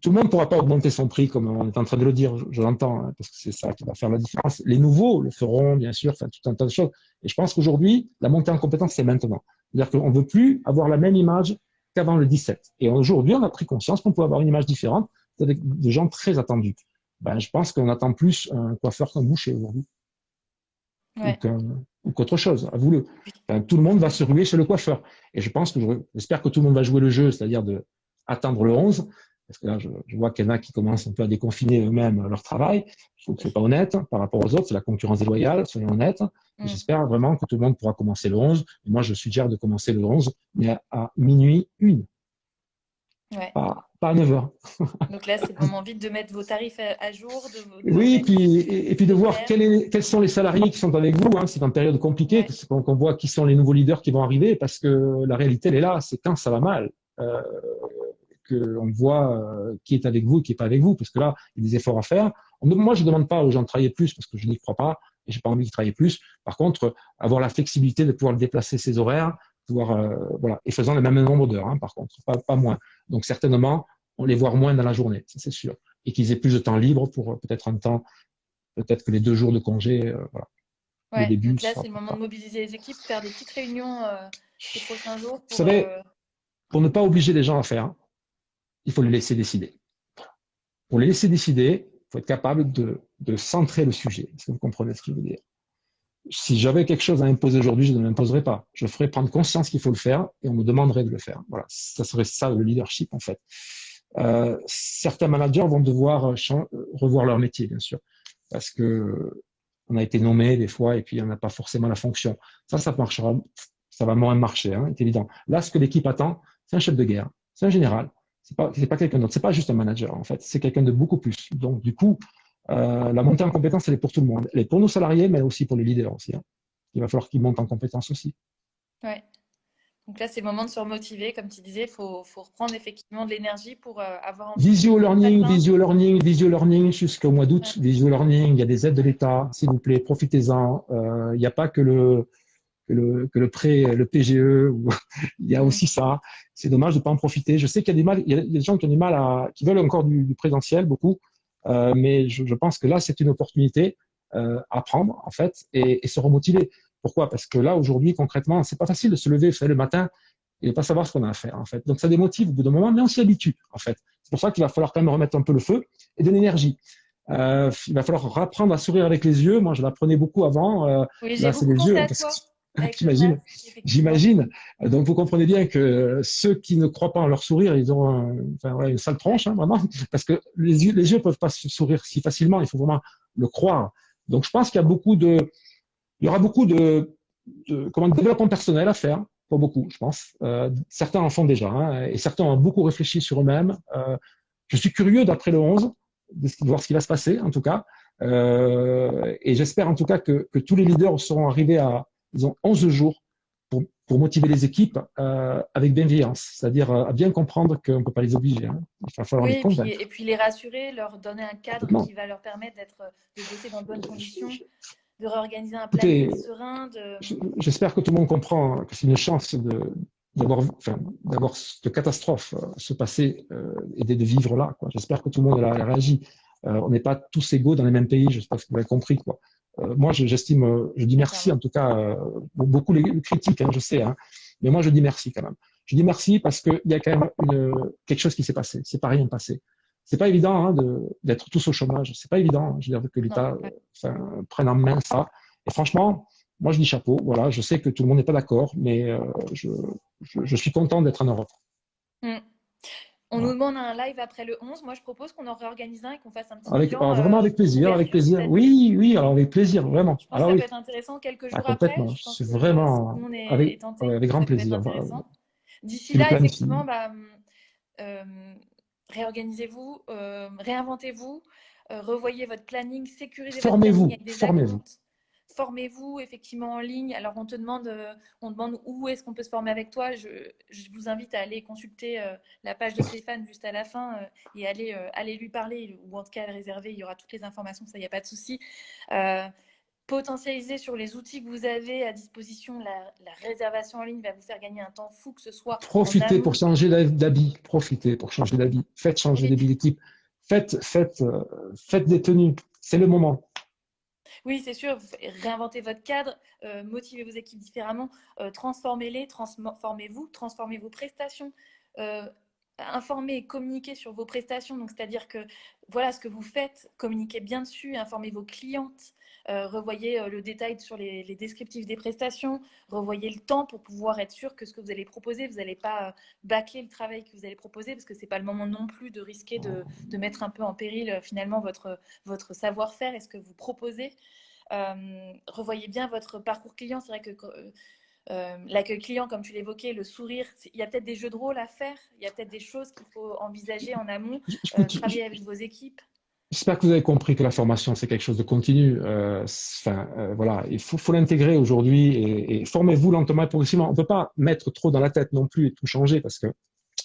Tout le monde ne pourra pas augmenter son prix comme on est en train de le dire, je l'entends, hein, parce que c'est ça qui va faire la différence. Les nouveaux le feront, bien sûr, enfin, tout un tas de choses. Et je pense qu'aujourd'hui, la montée en compétence, c'est maintenant. C'est-à-dire qu'on ne veut plus avoir la même image qu'avant le 17. Et aujourd'hui, on a pris conscience qu'on pouvait avoir une image différente avec des gens très attendus. Ben, je pense qu'on attend plus un coiffeur qu'un boucher aujourd'hui, ou Ouais. qu'autre chose, avouez-le. Enfin, tout le monde va se ruer chez le coiffeur. Et je pense que j'espère que tout le monde va jouer le jeu, c'est-à-dire de attendre le 11, parce que là, je vois qu'il y en a qui commencent un peu à déconfiner eux-mêmes leur travail. Je trouve que c'est pas honnête par rapport aux autres, c'est la concurrence déloyale, soyons honnêtes. Et Mm. j'espère vraiment que tout le monde pourra commencer le 11. Et moi, je suggère de commencer le 11, mais à minuit 1, Ouais. pas à 9 heures. Donc là, c'est le moment vite de mettre vos tarifs à jour, de Oui, réaliser et puis de vos voir horaires. quels sont les salariés qui sont avec vous. Hein. C'est une période compliquée, Ouais. qu'on voit qui sont les nouveaux leaders qui vont arriver, parce que la réalité, elle est là. C'est quand ça va mal qu'on voit qui est avec vous et qui n'est pas avec vous, parce que là, il y a des efforts à faire. Moi, je ne demande pas aux gens de travailler plus, parce que je n'y crois pas, et j'ai pas envie de travailler plus. Par contre, avoir la flexibilité de pouvoir déplacer ses horaires, pouvoir, voilà, et faisant le même nombre d'heures, hein, par contre, pas moins. Donc, certainement, on les voit moins dans la journée, ça c'est sûr. Et qu'ils aient plus de temps libre pour peut-être un temps, peut-être que les 2 jours de congé, voilà, le Ouais. début Donc là, sera c'est le pour moment de ça. mobiliser les équipes, faire des petites réunions ces prochains jours Vous pour. savez, pour ne pas obliger les gens à faire, il faut les laisser décider. Pour les laisser décider, il faut être capable de centrer le sujet. Est-ce que vous comprenez ce que je veux dire? Si j'avais quelque chose à imposer aujourd'hui, je ne l'imposerais pas. Je ferais prendre conscience qu'il faut le faire et on me demanderait de le faire. Voilà, ça serait ça le leadership en fait. Certains managers vont devoir revoir leur métier, bien sûr, parce que on a été nommé des fois et puis on n'a pas forcément la fonction. Ça marchera, ça va moins marcher, hein, c'est évident. Là, ce que l'équipe attend, c'est un chef de guerre, c'est un général, c'est pas quelqu'un d'autre, c'est pas juste un manager en fait, c'est quelqu'un de beaucoup plus. Donc du coup, la montée en compétence, elle est pour tout le monde, elle est pour nos salariés, mais aussi pour les leaders aussi. Hein. Il va falloir qu'ils montent en compétence aussi. Ouais. Donc là, c'est le moment de se remotiver. Comme tu disais, faut reprendre effectivement de l'énergie pour avoir envie Visio learning, chaque visio learning, visio learning jusqu'au mois Ouais. d'août. Visio learning, il y a des aides de l'État, s'il vous plaît, profitez-en. Il n'y a pas que le prêt, le PGE, ou, il y a Mm. aussi ça. C'est dommage de ne pas en profiter. Je sais qu'il y a il y a des gens qui ont du mal qui veulent encore du présentiel, beaucoup, mais je pense que là, c'est une opportunité à prendre, en fait, et se remotiver. Pourquoi? Parce que là, aujourd'hui, concrètement, c'est pas facile de se lever, vous savez, le matin et de pas savoir ce qu'on a à faire, en fait. Donc, ça démotive au bout d'un moment, mais on s'y habitue, en fait. C'est pour ça qu'il va falloir quand même remettre un peu le feu et de l'énergie. Il va falloir apprendre à sourire avec les yeux. Moi, je l'apprenais beaucoup avant. Oui, j'ai Là, c'est beaucoup les pensé yeux, à parce que toi avec le j'imagine, masque, effectivement. j'imagine. Donc, vous comprenez bien que ceux qui ne croient pas en leur sourire, ils ont enfin, ouais, une sale Ouais. tronche, hein, vraiment, parce que les yeux peuvent pas se sourire si facilement. Il faut vraiment le croire. Donc, je pense qu'il y a il y aura beaucoup comment, de développement personnel à faire. Pas beaucoup, je pense. Certains en font déjà, hein, et certains ont beaucoup réfléchi sur eux-mêmes. Je suis curieux d'après le 11, de voir ce qui va se passer, en tout cas. Et j'espère en tout cas que tous les leaders seront arrivés à, disons, 11 jours pour motiver les équipes avec bienveillance, c'est-à-dire à bien comprendre qu'on ne peut pas les obliger. Hein. Il va falloir Oui, les et convaincre. puis les rassurer, leur donner un cadre Complètement. qui va leur permettre de bosser dans de bonnes conditions, de réorganiser un planning Écoutez, serein, de. j'espère que tout le monde comprend que c'est une chance d'avoir cette catastrophe se passer et de vivre là. J'espère que tout le monde a réagi. On n'est pas tous égaux dans les mêmes pays, j'espère que vous l'avez compris. Quoi. Moi, j'estime, je dis merci D'accord. en tout cas, beaucoup les critiques, hein, je sais, hein, mais moi je dis merci quand même. Je dis merci parce qu'il y a quand même quelque chose qui s'est passé. C'est pas rien passé. C'est pas évident hein, d'être tous au chômage. C'est pas évident. Hein, je veux dire que Non. l'État Ouais. prenne en main ça. Et franchement, moi je dis chapeau. Voilà, je sais que tout le monde n'est pas d'accord, mais je, je suis content d'être en Europe. Mm. On nous Voilà. demande un live après le 11. Moi, je propose qu'on en réorganise un et qu'on fasse un petit Avec, bilan alors vraiment avec pour plaisir, avec l'ouverture plaisir. cette année. Oui, oui, alors avec plaisir, vraiment. Je pense que Alors ça peut oui, être intéressant quelques ah, jours après. complètement. Je pense C'est que si tout le vraiment monde est avec, tenté, avec grand ça peut être plaisir. intéressant. D'ici Je le là, planifie. effectivement, euh, réorganisez-vous, réinventez-vous, revoyez votre planning, sécurisez votre planning Formez-vous, avec des formez-vous. acomptes. Formez-vous effectivement en ligne. Alors on demande où est-ce qu'on peut se former avec toi. Je vous invite à aller consulter la page de Stéphane juste à la fin et aller lui parler ou en tout cas à le réserver. Il y aura toutes les informations, ça il n'y a pas de souci. Euh, potentialiser sur les outils que vous avez à disposition. La réservation en ligne va vous faire gagner un temps fou, que ce soit en Profitez pour amont. changer d'habit. Profitez pour changer d'habit. Faites changer Oui, d'habit l'équipe. Faites des tenues. C'est le moment. oui, c'est sûr, réinventez votre cadre, motivez vos équipes différemment, transformez-les, transformez-vous, transformez vos prestations, euh, informez et communiquez sur vos prestations. Donc, c'est-à-dire que voilà ce que vous faites, communiquez bien dessus, informez vos clientes, revoyez le détail sur les descriptifs des prestations, revoyez le temps pour pouvoir être sûr que ce que vous allez proposer, vous n'allez pas bâcler le travail que vous allez proposer parce que ce n'est pas le moment non plus de risquer de mettre un peu en péril finalement votre savoir-faire et ce que vous proposez. Revoyez bien votre parcours client. C'est vrai que l'accueil client, comme tu l'évoquais, le sourire, il y a peut-être des jeux de rôle à faire, il y a peut-être des choses qu'il faut envisager en amont, Écoute, travailler avec vos équipes. j'espère que vous avez compris que la formation, c'est quelque chose de continu. Voilà, il faut l'intégrer aujourd'hui et formez-vous lentement et progressivement. On ne peut pas mettre trop dans la tête non plus et tout changer parce que,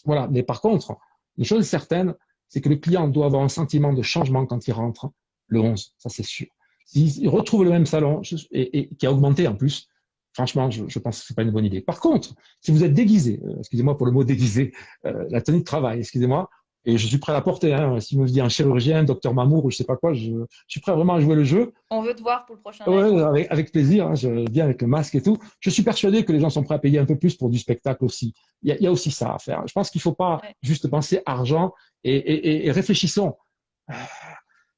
voilà. Mais par contre, une chose certaine, c'est que le client doit avoir un sentiment de changement quand il rentre le 11, ça c'est sûr. S'il retrouve le même salon et qui a augmenté en plus, franchement, je pense que c'est pas une bonne idée. Par contre, si vous êtes déguisé, excusez-moi pour le mot déguisé, la tenue de travail, excusez-moi, et je suis prêt à la porter. Hein. Si vous me dites un chirurgien, un docteur Mamour ou je sais pas quoi, je suis prêt vraiment à jouer le jeu. On veut te voir pour le prochain live. Ouais, avec plaisir. Hein. Je viens avec le masque et tout. Je suis persuadé que les gens sont prêts à payer un peu plus pour du spectacle aussi. Il y a aussi ça à faire. Je pense qu'il faut pas Ouais. juste penser argent et réfléchissons.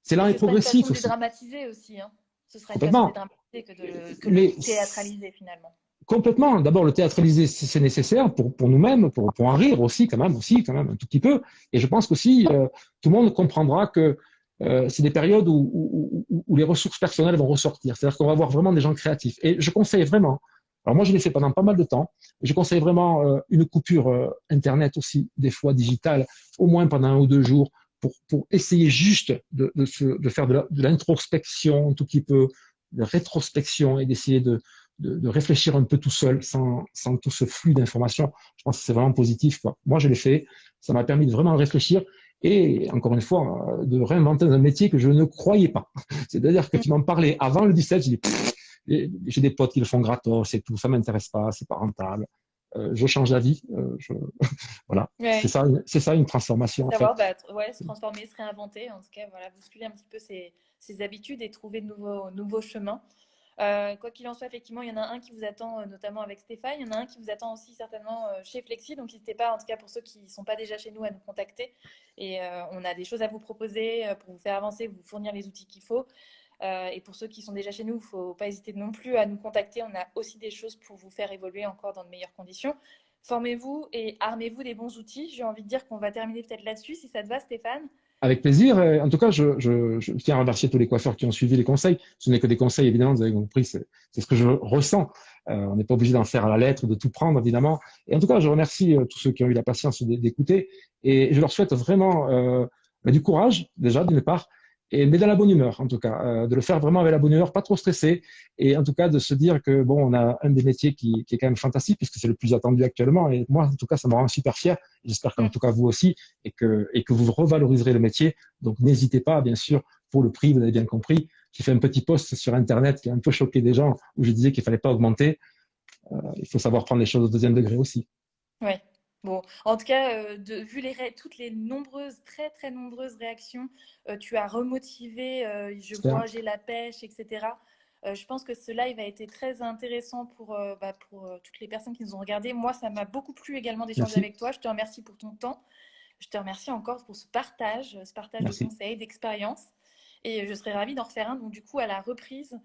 C'est lent Et et ce sera une façon progressif de aussi. dédramatiser aussi. Hein. Ce sera une façon de Complètement. dédramatiser que de Mais théâtraliser finalement. complètement. D'abord, le théâtraliser, c'est nécessaire pour nous-mêmes, pour en rire aussi, quand même, un tout petit peu. Et je pense qu'aussi, tout le monde comprendra que c'est des périodes où les ressources personnelles vont ressortir. C'est-à-dire qu'on va avoir vraiment des gens créatifs. Et je conseille vraiment, alors moi je l'ai fait pendant pas mal de temps, je conseille vraiment une coupure Internet aussi, des fois digitale, au moins pendant 1 ou 2 jours, pour essayer juste de faire de l'introspection, un tout petit peu, de rétrospection et d'essayer de réfléchir un peu tout seul, sans tout ce flux d'informations. Je pense que c'est vraiment positif, quoi. Moi, je l'ai fait. Ça m'a permis de vraiment réfléchir et, encore une fois, de réinventer un métier que je ne croyais pas. C'est-à-dire que tu m'en parlais avant le 17, j'ai dit, j'ai des potes qui le font gratos, c'est tout, ça m'intéresse pas, c'est pas rentable. Je change d'avis. Voilà. Ouais. C'est ça une transformation, en fait. Savoir bah, ouais, se transformer, se réinventer, en tout cas, voilà, bousculer un petit peu ses habitudes et trouver de nouveaux chemins. Quoi qu'il en soit, effectivement, il y en a un qui vous attend, notamment avec Stéphane. Il y en a un qui vous attend aussi certainement chez Flexi. Donc, n'hésitez pas, en tout cas pour ceux qui ne sont pas déjà chez nous, à nous contacter. Et on a des choses à vous proposer pour vous faire avancer, vous fournir les outils qu'il faut. Et pour ceux qui sont déjà chez nous, il ne faut pas hésiter non plus à nous contacter. On a aussi des choses pour vous faire évoluer encore dans de meilleures conditions. Formez-vous et armez-vous des bons outils. J'ai envie de dire qu'on va terminer peut-être là-dessus, si ça te va, Stéphane. Avec plaisir. En tout cas, je tiens à remercier tous les coiffeurs qui ont suivi les conseils. Ce n'est que des conseils, évidemment, vous avez compris, c'est ce que je ressens. On n'est pas obligé d'en faire à la lettre, de tout prendre, évidemment. Et en tout cas, je remercie tous ceux qui ont eu la patience d'écouter. Et je leur souhaite vraiment du courage, déjà, d'une part, mais dans la bonne humeur, en tout cas. De le faire vraiment avec la bonne humeur, pas trop stressé. Et en tout cas, de se dire que, bon, on a un des métiers qui est quand même fantastique, puisque c'est le plus attendu actuellement. Et moi, en tout cas, ça me rend super fier. J'espère qu'en tout cas, vous aussi, et que vous revaloriserez le métier. Donc, n'hésitez pas, bien sûr, pour le prix, vous avez bien compris. J'ai fait un petit post sur Internet qui a un peu choqué des gens où je disais qu'il fallait pas augmenter. Il faut savoir prendre les choses au deuxième degré aussi. Ouais. Bon, en tout cas, vu toutes les très très nombreuses réactions, tu as remotivé, je Super. vois, j'ai la pêche, etc. Je pense que ce live a été très intéressant pour toutes les personnes qui nous ont regardé. Moi, ça m'a beaucoup plu également d'échanger Merci. avec toi. Je te remercie pour ton temps. Je te remercie encore pour ce partage de Merci. conseils, d'expériences. Et je serais ravie d'en refaire un. Donc, du coup, à la reprise,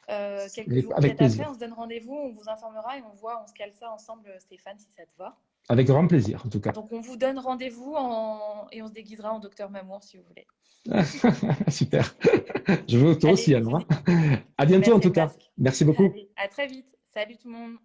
quelques jours Avec peut-être après, plaisir. on se donne rendez-vous, on vous informera et on se cale ça ensemble, Stéphane, si ça te va. Avec grand plaisir, en tout cas. Donc, on vous donne rendez-vous et on se déguisera en docteur Mamour si vous voulez. Super. Je veux toi Allez, aussi, je vous alors. dis, Hein. À je vous bientôt, en laisse les tout cas. masques. Merci beaucoup. Allez, à très vite. Salut tout le monde.